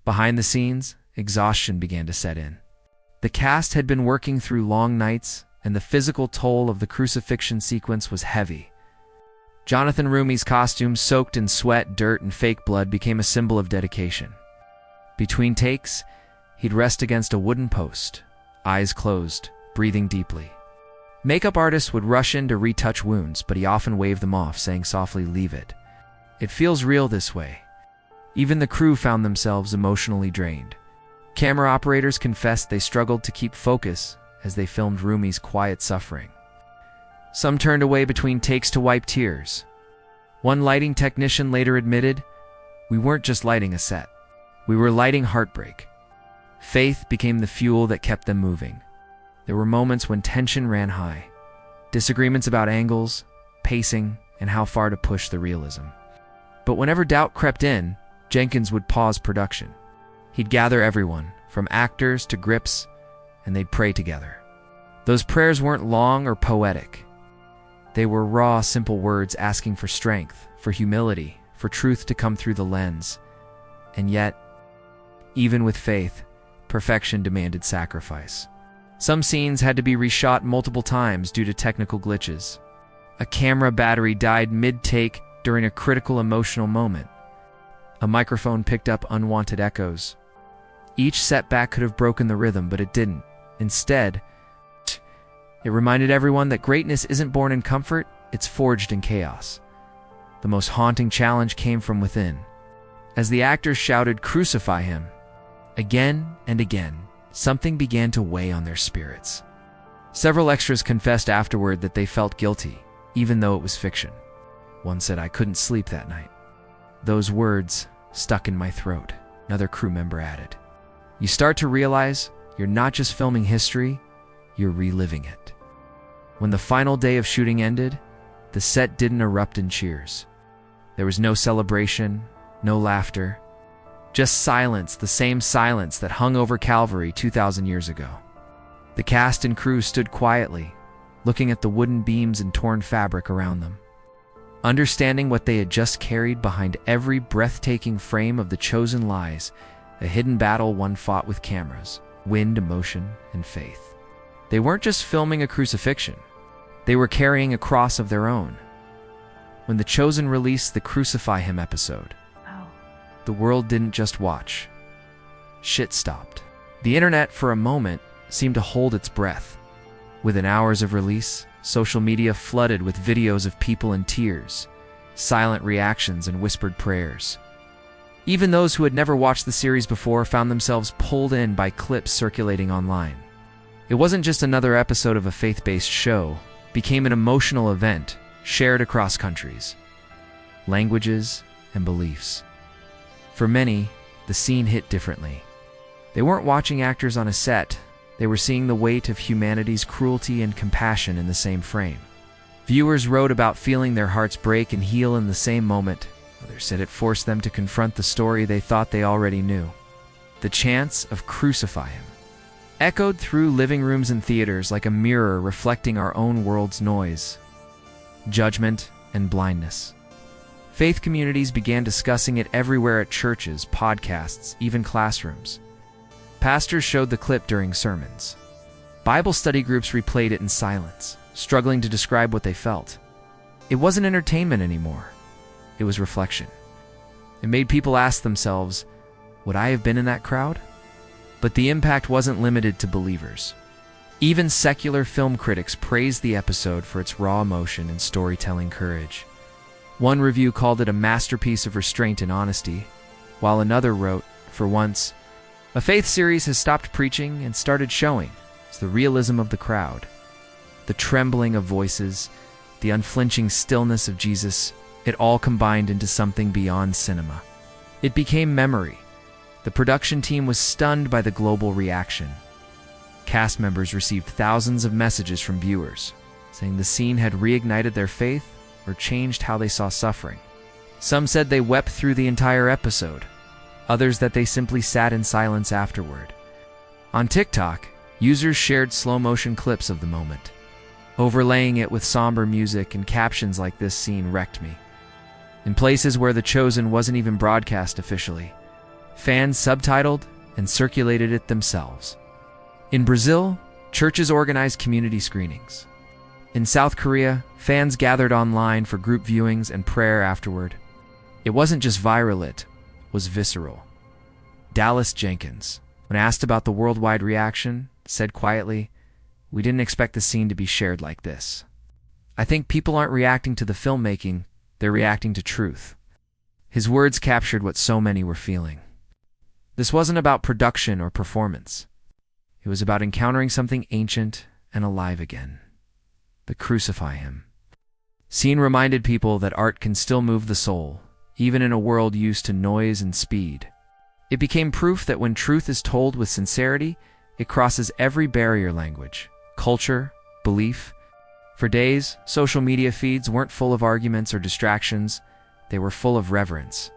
Behind the scenes, exhaustion began to set in. The cast had been working through long nights, and the physical toll of the crucifixion sequence was heavy. Jonathan Roumie's costume, soaked in sweat, dirt, and fake blood, became a symbol of dedication. Between takes, he'd rest against a wooden post, eyes closed, breathing deeply. Makeup artists would rush in to retouch wounds, but he often waved them off, saying softly, "Leave it. It feels real this way." Even the crew found themselves emotionally drained. Camera operators confessed they struggled to keep focus as they filmed Roumie's quiet suffering. Some turned away between takes to wipe tears. One lighting technician later admitted, "We weren't just lighting a set. We were lighting heartbreak." Faith became the fuel that kept them moving. There were moments when tension ran high, disagreements about angles, pacing, and how far to push the realism. But whenever doubt crept in, Jenkins would pause production. He'd gather everyone, from actors to grips, and they'd pray together. Those prayers weren't long or poetic. They were raw, simple words asking for strength, for humility, for truth to come through the lens. And yet, even with faith, perfection demanded sacrifice. Some scenes had to be reshot multiple times due to technical glitches. A camera battery died mid-take during a critical emotional moment. A microphone picked up unwanted echoes. Each setback could have broken the rhythm, but it didn't. Instead, it reminded everyone that greatness isn't born in comfort, it's forged in chaos. The most haunting challenge came from within. As the actors shouted, "Crucify him," again and again, something began to weigh on their spirits. Several extras confessed afterward that they felt guilty, even though it was fiction. One said, "I couldn't sleep that night. Those words stuck in my throat," another crew member added. You start to realize you're not just filming history, you're reliving it. When the final day of shooting ended, the set didn't erupt in cheers. There was no celebration, no laughter, just silence, the same silence that hung over Calvary 2,000 years ago. The cast and crew stood quietly, looking at the wooden beams and torn fabric around them. Understanding what they had just carried behind every breathtaking frame of the chosen lies, a hidden battle one fought with cameras, wind, emotion, and faith. They weren't just filming a crucifixion. They were carrying a cross of their own. When the chosen released the Crucify Him episode, the world didn't just watch. Shit stopped. The internet, for a moment, seemed to hold its breath. Within hours of release, social media flooded with videos of people in tears, silent reactions, and whispered prayers. Even those who had never watched the series before found themselves pulled in by clips circulating online. It wasn't just another episode of a faith-based show, it became an emotional event shared across countries, languages, and beliefs. For many, the scene hit differently. They weren't watching actors on a set, they were seeing the weight of humanity's cruelty and compassion in the same frame. Viewers wrote about feeling their hearts break and heal in the same moment. Others said it forced them to confront the story they thought they already knew. The chants of "Crucify Him" echoed through living rooms and theaters like a mirror reflecting our own world's noise, judgment, and blindness. Faith communities began discussing it everywhere at churches, podcasts, even classrooms. Pastors showed the clip during sermons. Bible study groups replayed it in silence, struggling to describe what they felt. It wasn't entertainment anymore. It was reflection. It made people ask themselves, would I have been in that crowd? But the impact wasn't limited to believers. Even secular film critics praised the episode for its raw emotion and storytelling courage. One review called it a masterpiece of restraint and honesty, while another wrote, "For once, a faith series has stopped preaching and started showing." It's the realism of the crowd, the trembling of voices, the unflinching stillness of Jesus. It all combined into something beyond cinema. It became memory. The production team was stunned by the global reaction. Cast members received thousands of messages from viewers, saying the scene had reignited their faith or changed how they saw suffering. Some said they wept through the entire episode, others that they simply sat in silence afterward. On TikTok, users shared slow-motion clips of the moment, overlaying it with somber music and captions like "This scene wrecked me." In places where The Chosen wasn't even broadcast officially, Fans subtitled and circulated it themselves. In Brazil, churches organized community screenings. In South Korea, fans gathered online for group viewings and prayer afterward. It wasn't just viral, it was visceral. Dallas Jenkins, when asked about the worldwide reaction, said quietly, "We didn't expect the scene to be shared like this. I think people aren't reacting to the filmmaking, they're reacting to truth." His words captured what so many were feeling. This wasn't about production or performance. It was about encountering something ancient and alive again. The Crucify Him. Scene reminded people that art can still move the soul, even in a world used to noise and speed. It became proof that when truth is told with sincerity, it crosses every barrier: language, culture, belief. For days, social media feeds weren't full of arguments or distractions, they were full of reverence.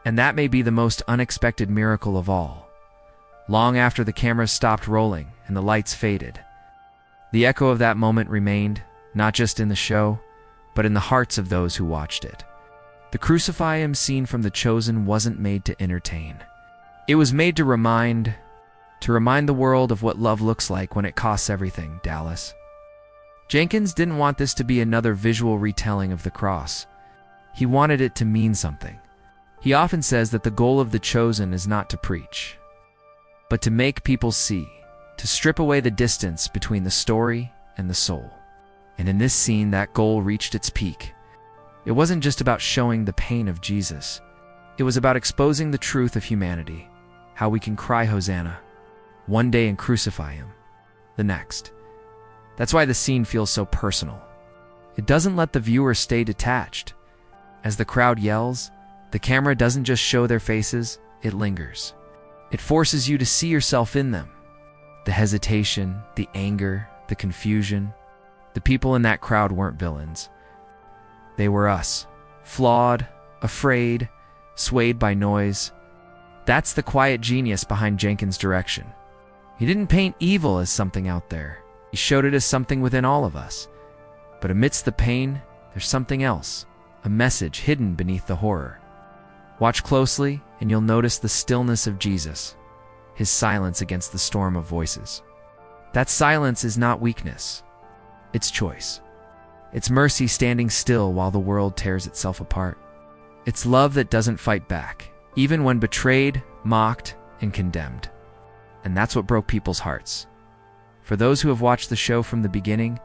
And that may be the most unexpected miracle of all. Long after the cameras stopped rolling and the lights faded, the echo of that moment remained, not just in the show, but in the hearts of those who watched it. The Crucify Him scene from The Chosen wasn't made to entertain. It was made to remind the world of what love looks like when it costs everything, Dallas. Jenkins didn't want this to be another visual retelling of the cross. He wanted it to mean something. He often says that the goal of The Chosen is not to preach, but to make people see, to strip away the distance between the story and the soul. And in this scene, that goal reached its peak. It wasn't just about showing the pain of Jesus. It was about exposing the truth of humanity, how we can cry Hosanna one day and crucify Him the next. That's why the scene feels so personal. It doesn't let the viewer stay detached. As the crowd yells, the camera doesn't just show their faces, it lingers. It forces you to see yourself in them. The hesitation, the anger, the confusion. The people in that crowd weren't villains. They were us, flawed, afraid, swayed by noise. That's the quiet genius behind Jenkins' direction. He didn't paint evil as something out there. He showed it as something within all of us. But amidst the pain, there's something else, a message hidden beneath the horror. Watch closely, and you'll notice the stillness of Jesus, His silence against the storm of voices. That silence is not weakness. It's choice. It's mercy standing still while the world tears itself apart. It's love that doesn't fight back, even when betrayed, mocked, and condemned. And that's what broke people's hearts. For those who have watched the show from the beginning,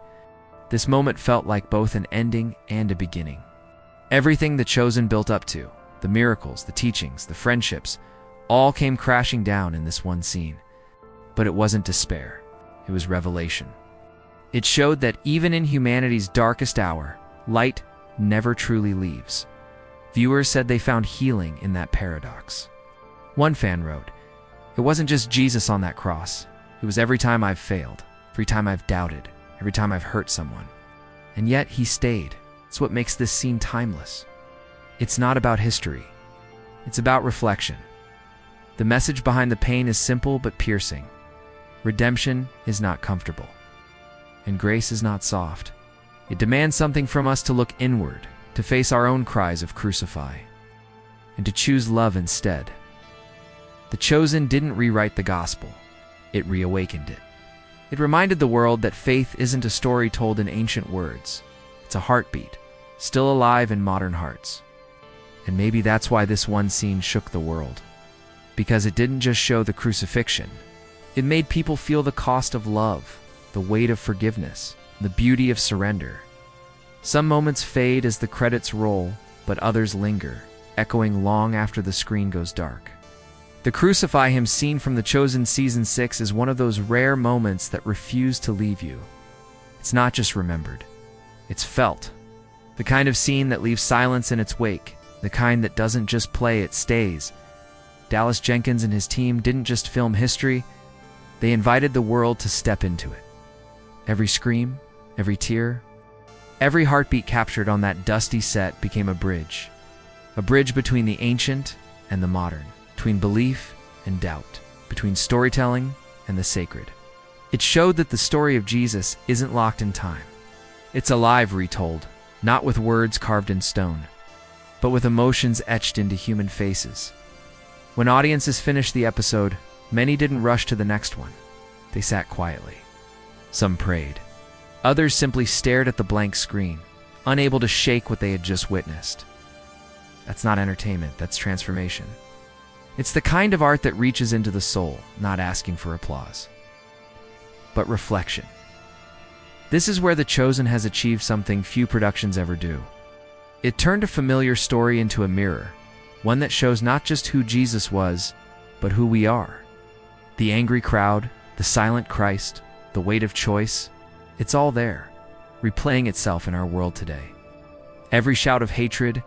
this moment felt like both an ending and a beginning. Everything The Chosen built up to, the miracles, the teachings, the friendships, all came crashing down in this one scene. But it wasn't despair. It was revelation. It showed that even in humanity's darkest hour, light never truly leaves. Viewers said they found healing in that paradox. One fan wrote, "It wasn't just Jesus on that cross. It was every time I've failed, every time I've doubted, every time I've hurt someone. And yet He stayed." It's what makes this scene timeless. It's not about history. It's about reflection. The message behind the pain is simple but piercing. Redemption is not comfortable. And grace is not soft. It demands something from us to look inward, to face our own cries of crucify, and to choose love instead. The Chosen didn't rewrite the gospel. It reawakened it. It reminded the world that faith isn't a story told in ancient words. It's a heartbeat, still alive in modern hearts. And maybe that's why this one scene shook the world. Because it didn't just show the crucifixion. It made people feel the cost of love, the weight of forgiveness, the beauty of surrender. Some moments fade as the credits roll, but others linger, echoing long after the screen goes dark. The Crucify Him scene from The Chosen Season 6 is one of those rare moments that refuse to leave you. It's not just remembered. It's felt. The kind of scene that leaves silence in its wake. The kind that doesn't just play, it stays. Dallas Jenkins and his team didn't just film history, they invited the world to step into it. Every scream, every tear, every heartbeat captured on that dusty set became a bridge between the ancient and the modern, between belief and doubt, between storytelling and the sacred. It showed that the story of Jesus isn't locked in time. It's alive, retold, not with words carved in stone, but with emotions etched into human faces. When audiences finished the episode, many didn't rush to the next one. They sat quietly. Some prayed. Others simply stared at the blank screen, unable to shake what they had just witnessed. That's not entertainment, that's transformation. It's the kind of art that reaches into the soul, not asking for applause, but reflection. This is where The Chosen has achieved something few productions ever do. It turned a familiar story into a mirror, one that shows not just who Jesus was, but who we are. The angry crowd, the silent Christ, the weight of choice, it's all there, replaying itself in our world today. Every shout of hatred,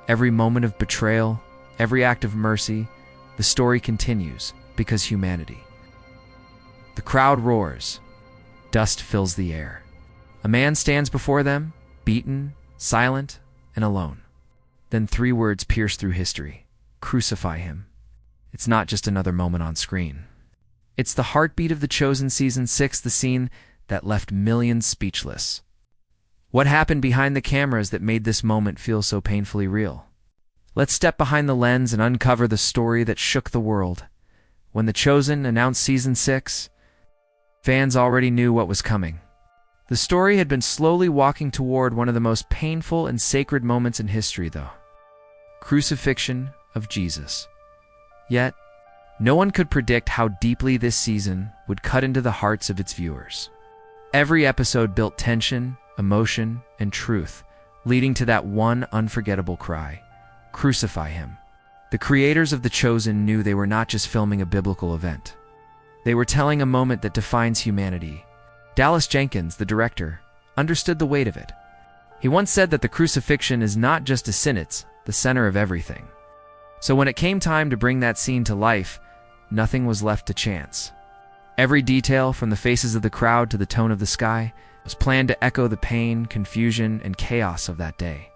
every moment of betrayal, every act of mercy, the story continues because humanity. The crowd roars. Dust fills the air. A man stands before them, beaten, silent, and alone. Then 3 words pierce through history. Crucify him. It's not just another moment on screen. It's the heartbeat of The Chosen Season 6, the scene that left millions speechless. What happened behind the cameras that made this moment feel so painfully real? Let's step behind the lens and uncover the story that shook the world. When The Chosen announced Season 6, fans already knew what was coming. The story had been slowly walking toward one of the most painful and sacred moments in history, though. Crucifixion of Jesus. Yet, no one could predict how deeply this season would cut into the hearts of its viewers. Every episode built tension, emotion, and truth, leading to that one unforgettable cry, "Crucify him." The creators of The Chosen knew they were not just filming a biblical event. They were telling a moment that defines humanity. Dallas Jenkins, the director, understood the weight of it. He once said that the crucifixion is not just a sin, it's the center of everything. So when it came time to bring that scene to life, nothing was left to chance. Every detail, from the faces of the crowd to the tone of the sky, was planned to echo the pain, confusion, and chaos of that day.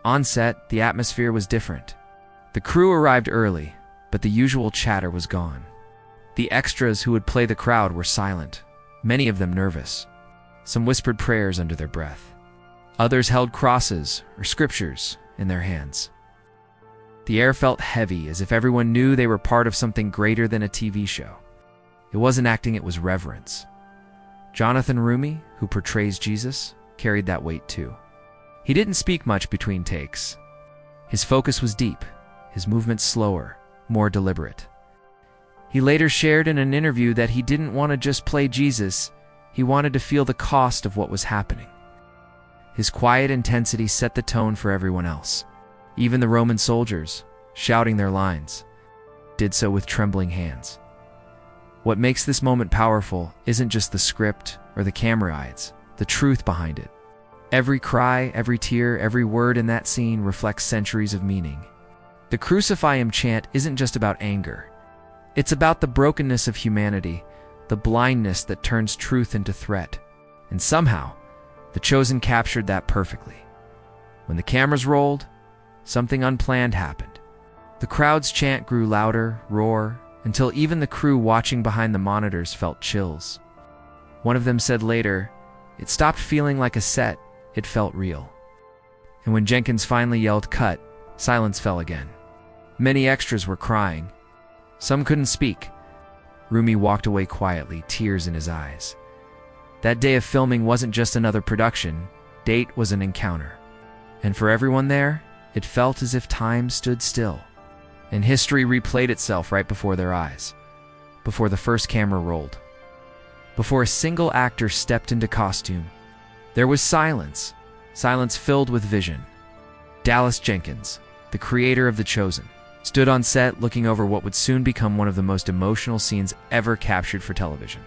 On set, the atmosphere was different. The crew arrived early, but the usual chatter was gone. The extras who would play the crowd were silent, many of them nervous. Some whispered prayers under their breath. Others held crosses or scriptures in their hands. The air felt heavy, as if everyone knew they were part of something greater than a TV show. It wasn't acting, it was reverence. Jonathan Roumie, who portrays Jesus, carried that weight too. He didn't speak much between takes. His focus was deep, his movements slower, more deliberate. He later shared in an interview that he didn't want to just play Jesus, he wanted to feel the cost of what was happening. His quiet intensity set the tone for everyone else. Even the Roman soldiers, shouting their lines, did so with trembling hands. What makes this moment powerful isn't just the script or the camera eyes, the truth behind it. Every cry, every tear, every word in that scene reflects centuries of meaning. The Crucify Him chant isn't just about anger. It's about the brokenness of humanity, the blindness that turns truth into threat. And somehow, The Chosen captured that perfectly. When the cameras rolled, something unplanned happened. The crowd's chant grew louder, roar, until even the crew watching behind the monitors felt chills. One of them said later, "It stopped feeling like a set, it felt real." And when Jenkins finally yelled "cut," silence fell again. Many extras were crying. Some couldn't speak. Roumie walked away quietly, tears in his eyes. That day of filming wasn't just another production, date was an encounter. And for everyone there, it felt as if time stood still. And history replayed itself right before their eyes. Before the first camera rolled. Before a single actor stepped into costume. There was silence. Silence filled with vision. Dallas Jenkins, the creator of The Chosen, stood on set looking over what would soon become one of the most emotional scenes ever captured for television.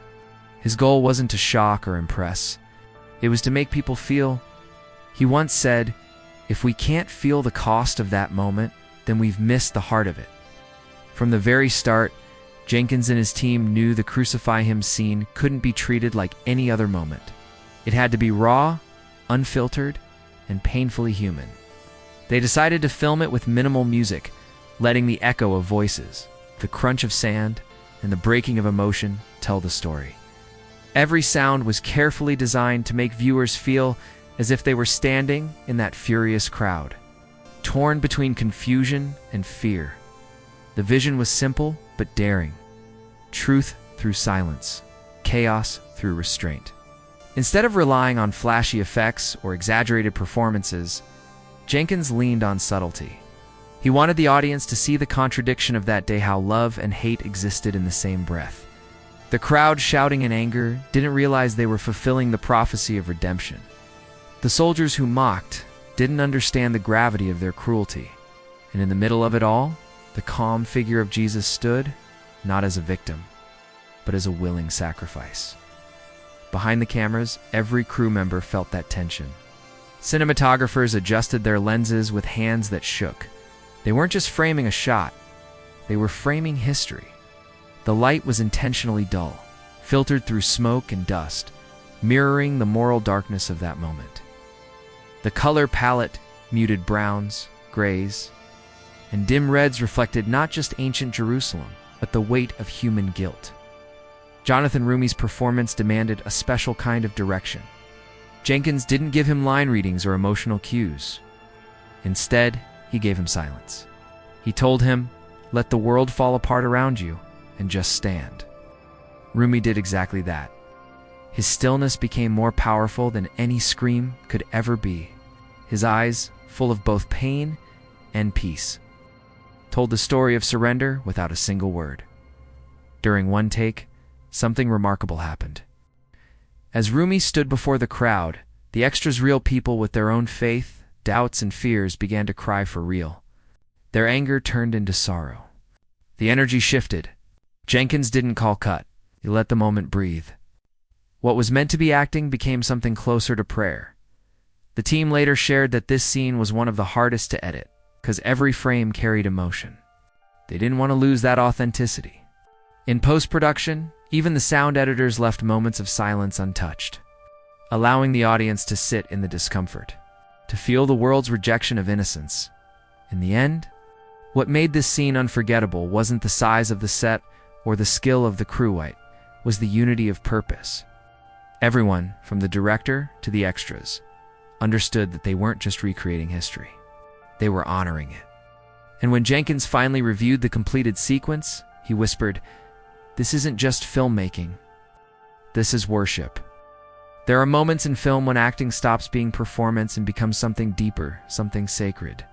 His goal wasn't to shock or impress. It was to make people feel. He once said, "If we can't feel the cost of that moment, then we've missed the heart of it." From the very start, Jenkins and his team knew the Crucify Him scene couldn't be treated like any other moment. It had to be raw, unfiltered, and painfully human. They decided to film it with minimal music, letting the echo of voices, the crunch of sand, and the breaking of emotion tell the story. Every sound was carefully designed to make viewers feel as if they were standing in that furious crowd, torn between confusion and fear. The vision was simple but daring. Truth through silence, chaos through restraint. Instead of relying on flashy effects or exaggerated performances, Jenkins leaned on subtlety. He wanted the audience to see the contradiction of that day, how love and hate existed in the same breath. The crowd, shouting in anger, didn't realize they were fulfilling the prophecy of redemption. The soldiers who mocked didn't understand the gravity of their cruelty. And in the middle of it all, the calm figure of Jesus stood, not as a victim, but as a willing sacrifice. Behind the cameras, every crew member felt that tension. Cinematographers adjusted their lenses with hands that shook. They weren't just framing a shot, they were framing history. The light was intentionally dull, filtered through smoke and dust, mirroring the moral darkness of that moment. The color palette, muted browns, grays, and dim reds reflected not just ancient Jerusalem, but the weight of human guilt. Jonathan Roumie's performance demanded a special kind of direction. Jenkins didn't give him line readings or emotional cues. Instead, he gave him silence. He told him, "Let the world fall apart around you and just stand." Roumie did exactly that. His stillness became more powerful than any scream could ever be. His eyes, full of both pain and peace, told the story of surrender without a single word. During one take, something remarkable happened. As Roumie stood before the crowd, the extras, real people with their own faith, doubts, and fears, began to cry for real. Their anger turned into sorrow. The energy shifted. Jenkins didn't call cut. He let the moment breathe. What was meant to be acting became something closer to prayer. The team later shared that this scene was one of the hardest to edit, because every frame carried emotion. They didn't want to lose that authenticity. In post-production, even the sound editors left moments of silence untouched, allowing the audience to sit in the discomfort, to feel the world's rejection of innocence. In the end, what made this scene unforgettable wasn't the size of the set or the skill of the crew, it was the unity of purpose. Everyone, from the director to the extras, understood that they weren't just recreating history. They were honoring it. And when Jenkins finally reviewed the completed sequence, he whispered, "This isn't just filmmaking. This is worship." There are moments in film when acting stops being performance and becomes something deeper, something sacred.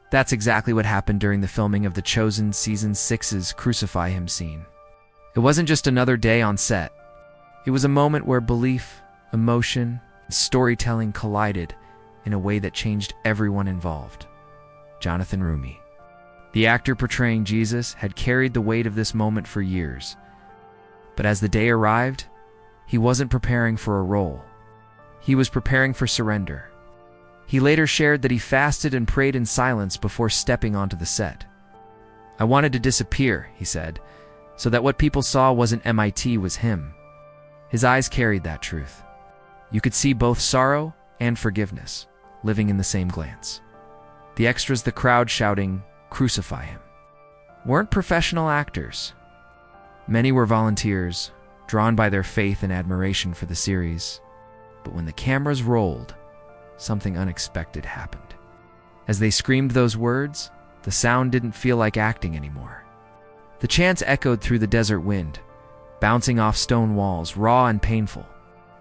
That's exactly what happened during the filming of The Chosen Season 6's Crucify Him scene. It wasn't just another day on set. It was a moment where belief, emotion, and storytelling collided in a way that changed everyone involved. Jonathan Roumie, the actor portraying Jesus, had carried the weight of this moment for years. But as the day arrived, he wasn't preparing for a role. He was preparing for surrender. He later shared that he fasted and prayed in silence before stepping onto the set. "I wanted to disappear," he said, "so that what people saw wasn't MIT, was him." His eyes carried that truth. You could see both sorrow and forgiveness living in the same glance. The extras, the crowd shouting, "Crucify him," weren't professional actors. Many were volunteers, drawn by their faith and admiration for the series. But when the cameras rolled, something unexpected happened. As they screamed those words, the sound didn't feel like acting anymore. The chants echoed through the desert wind, bouncing off stone walls, raw and painful.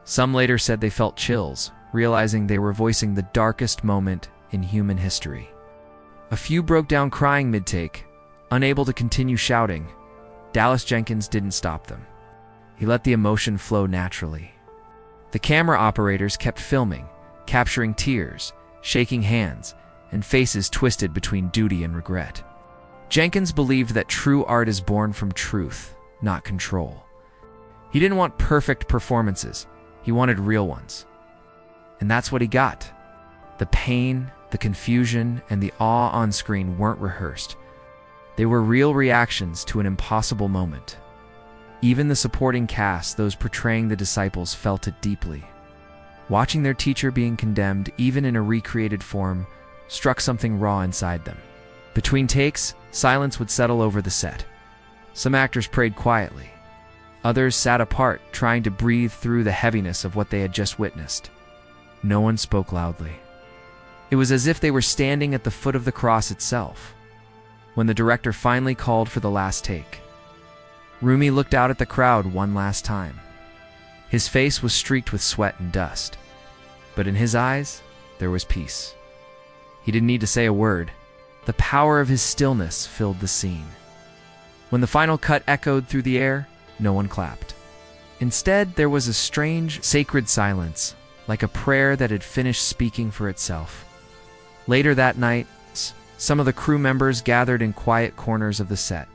Some later said they felt chills, realizing they were voicing the darkest moment in human history. A few broke down crying mid-take, unable to continue shouting. Dallas Jenkins didn't stop them. He let the emotion flow naturally. The camera operators kept filming, capturing tears, shaking hands, and faces twisted between duty and regret. Jenkins believed that true art is born from truth, not control. He didn't want perfect performances, he wanted real ones. And that's what he got. The pain, the confusion, and the awe on screen weren't rehearsed. They were real reactions to an impossible moment. Even the supporting cast, those portraying the disciples, felt it deeply. Watching their teacher being condemned, even in a recreated form, struck something raw inside them. Between takes, silence would settle over the set. Some actors prayed quietly. Others sat apart, trying to breathe through the heaviness of what they had just witnessed. No one spoke loudly. It was as if they were standing at the foot of the cross itself. when the director finally called for the last take. Roumie looked out at the crowd one last time. His face was streaked with sweat and dust, but in his eyes, there was peace. He didn't need to say a word. The power of his stillness filled the scene. When the final cut echoed through the air, no one clapped. Instead, there was a strange, sacred silence, like a prayer that had finished speaking for itself. Later that night, some of the crew members gathered in quiet corners of the set.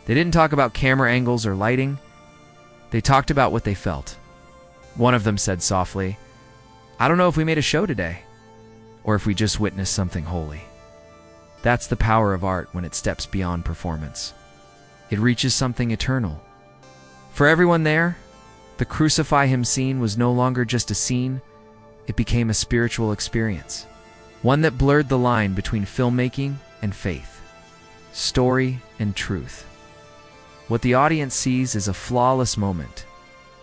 They didn't talk about camera angles or lighting. They talked about what they felt. One of them said softly, "I don't know if we made a show today, or if we just witnessed something holy." That's the power of art when it steps beyond performance. It reaches something eternal. For everyone there, the Crucify Him scene was no longer just a scene, it became a spiritual experience. One that blurred the line between filmmaking and faith, story and truth. What the audience sees is a flawless moment,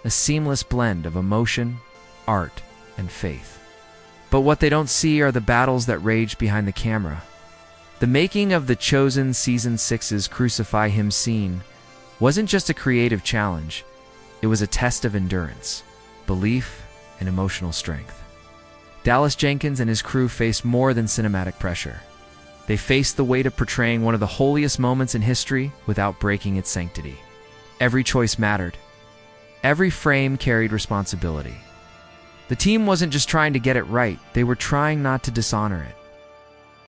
a seamless blend of emotion, art, and faith. But what they don't see are the battles that rage behind the camera. The making of The Chosen Season 6's Crucify Him scene wasn't just a creative challenge, it was a test of endurance, belief, and emotional strength. Dallas Jenkins and his crew faced more than cinematic pressure. They faced the weight of portraying one of the holiest moments in history without breaking its sanctity. Every choice mattered. Every frame carried responsibility. The team wasn't just trying to get it right, they were trying not to dishonor it.